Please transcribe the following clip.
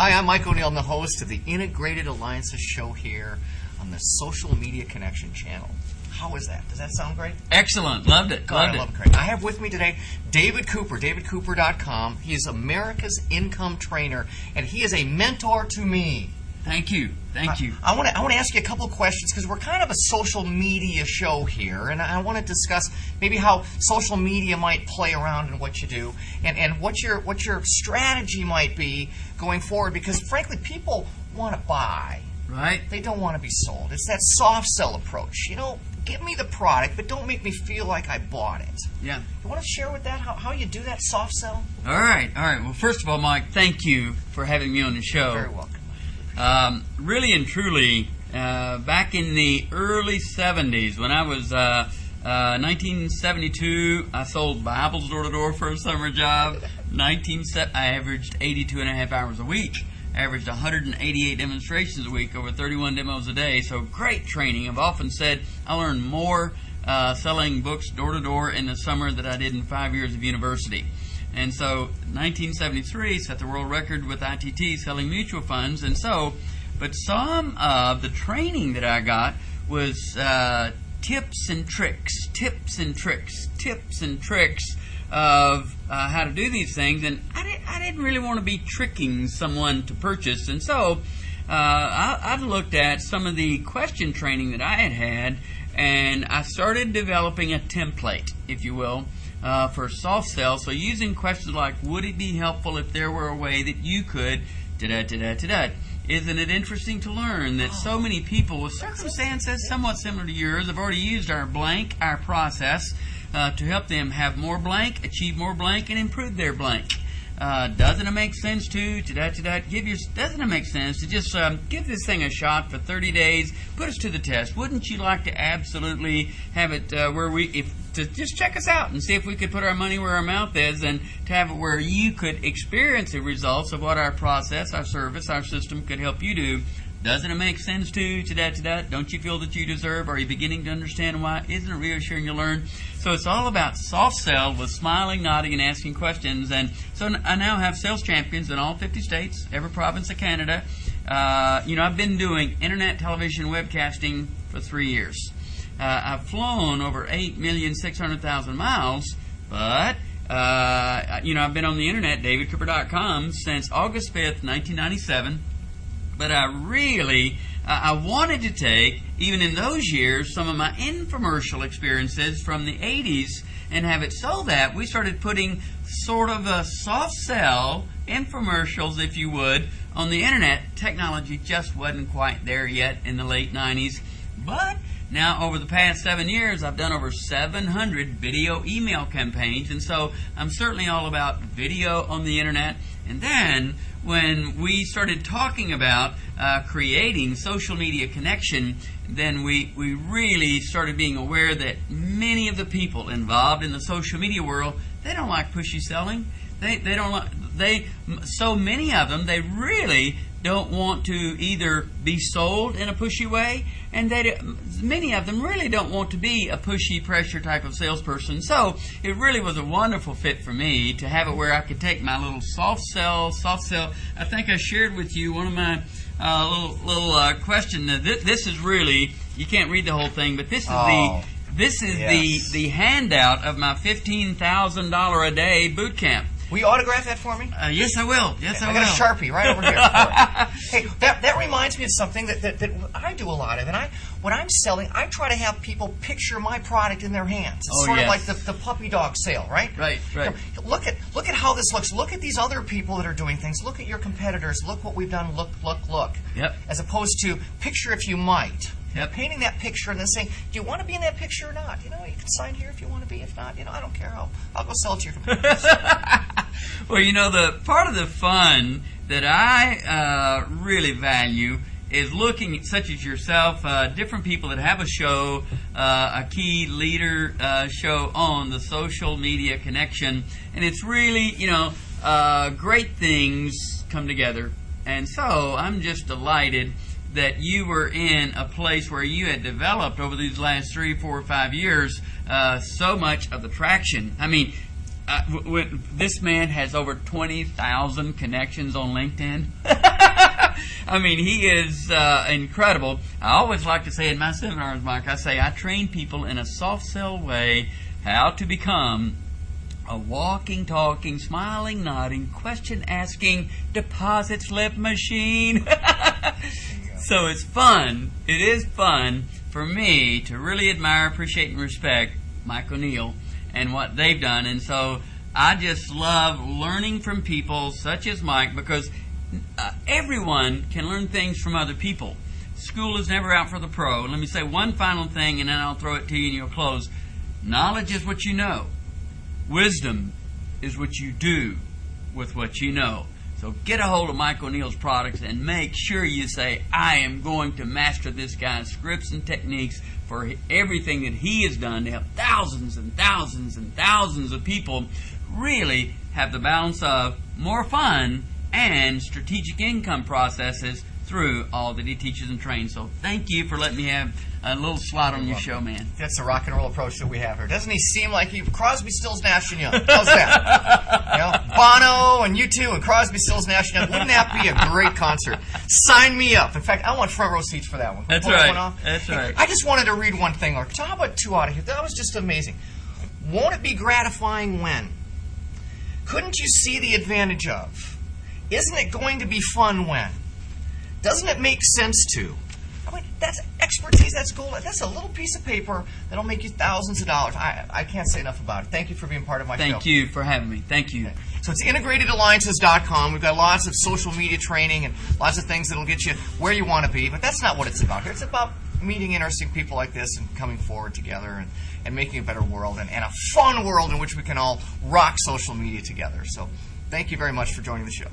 Hi, I'm Mike O'Neill. I'm the host of the Integrated Alliances show here on the Social Media Connection channel. How is that? Does that sound great? Excellent. Loved it. God, I love it. Great. I have with me today David Cooper, davidcooper.com. He is America's Income Trainer, and he is a mentor to me. Thank you. Thank you. I want to ask you a couple of questions because we're kind of a social media show here, and I want to discuss maybe how social media might play around in what you do, and what your strategy might be going forward. Because frankly, people want to buy. Right. They don't want to be sold. It's that soft sell approach. You know, give me the product, but don't make me feel like I bought it. Yeah. You want to share with that how you do that soft sell? All right. Well, first of all, Mike, thank you for having me on the show. You're very welcome. Really and truly, back in the early 70s, when I was 1972, I sold Bibles door to door for a summer job. I averaged 82.5 hours a week. Averaged 188 demonstrations a week, over 31 demos a day. So great training. I've often said I learned more selling books door to door in the summer than I did in 5 years of university. And so 1973 set the world record with ITT selling mutual funds. And so, but some of the training that I got was tips and tricks of how to do these things. And I didn't really want to be tricking someone to purchase. And so I looked at some of the question training that I had, and I started developing a template, if you will, for soft sell. So using questions like, would it be helpful if there were a way that you could da-da-da-da-da-da? Isn't it interesting to learn that so many people with circumstances somewhat similar to yours have already used our process to help them have more blank, achieve more blank, and improve their blank? Doesn't it make sense doesn't it make sense to just give this thing a shot for 30 days, put us to the test? Wouldn't you like to absolutely have it to just check us out and see if we could put our money where our mouth is, and to have it where you could experience the results of what our process, our service, our system could help you do? Doesn't it make sense Don't you feel that you deserve? Are you beginning to understand why? Isn't it reassuring to learn? So it's all about soft sell with smiling, nodding, and asking questions. And so I now have sales champions in all 50 states, every province of Canada. I've been doing internet television webcasting for 3 years. I've flown over 8,600,000 miles, but I've been on the internet, davidcooper.com, since August 5th, 1997. But I wanted to take, even in those years, some of my infomercial experiences from the 80s and have it so that we started putting sort of a soft sell infomercials, if you would, on the internet. Technology just wasn't quite there yet in the late 90s. But now, over the past 7 years, I've done over 700 video email campaigns, and so I'm certainly all about video on the internet. And then, when we started talking about creating social media connection, then we really started being aware that many of the people involved in the social media world, they don't like pushy selling. So many of them, they really don't want to either be sold in a pushy way, and many of them really don't want to be a pushy pressure type of salesperson. So it really was a wonderful fit for me to have it where I could take my little soft sell. I think I shared with you one of my little question. This is really, you can't read the whole thing, but this is the handout of my $15,000 a day boot camp. Will you autograph that for me? Yes, I will. I got a Sharpie right over here. Hey, that reminds me of something that I do a lot of. And when I'm selling, I try to have people picture my product in their hands. It's sort of like the puppy dog sale, right? Right. Look at how this looks. Look at these other people that are doing things. Look at your competitors. Look what we've done. Look. Yep. As opposed to picture if you might. Yep. Painting that picture and then saying, do you want to be in that picture or not? You can sign here if you want to be. If not, I don't care. I'll go sell it to your competitors. Well, the part of the fun that I really value is looking at, such as yourself, different people that have a show, a key leader show on the social media connection, and it's really, great things come together. And so I'm just delighted that you were in a place where you had developed over these last 3, 4, 5 years so much of the traction. I mean, this man has over 20,000 connections on LinkedIn. I mean, he is incredible. I always like to say in my seminars, Mike, I say I train people in a soft sell way how to become a walking, talking, smiling, nodding, question-asking, deposit slip machine. So it's fun. It is fun for me to really admire, appreciate, and respect Mike O'Neill and what they've done. And so I just love learning from people such as Mike, because everyone can learn things from other people. School is never out for the pro. Let me say one final thing, and then I'll throw it to you and you'll close. Knowledge is what you know. Wisdom is what you do with what you know. So get a hold of Mike O'Neill's products and make sure you say, I am going to master this guy's scripts and techniques for everything that he has done to help thousands and thousands and thousands of people really have the balance of more fun and strategic income processes through all that he teaches and trains. So thank you for letting me have a little slot on your show, man. That's the rock and roll approach that we have here. Doesn't he seem like Crosby, Stills, Nash and Young? How's that? You know, Bono and U2 and Crosby, Stills, Nash and Young. Wouldn't that be a great concert? Sign me up. In fact, I want front row seats for that one. That's Pull right. That one off? That's right. I just wanted to read one thing. So how about two out of here? That was just amazing. Won't it be gratifying when? Couldn't you see the advantage of? Isn't it going to be fun when? Doesn't it make sense to? I mean, that's expertise, that's gold. That's a little piece of paper that'll make you thousands of dollars. I can't say enough about it. Thank you for being part of my show. Thank you for having me. Thank you. Okay. So it's integratedalliances.com. We've got lots of social media training and lots of things that'll get you where you want to be. But that's not what it's about here. It's about meeting interesting people like this and coming forward together and making a better world and a fun world in which we can all rock social media together. So thank you very much for joining the show.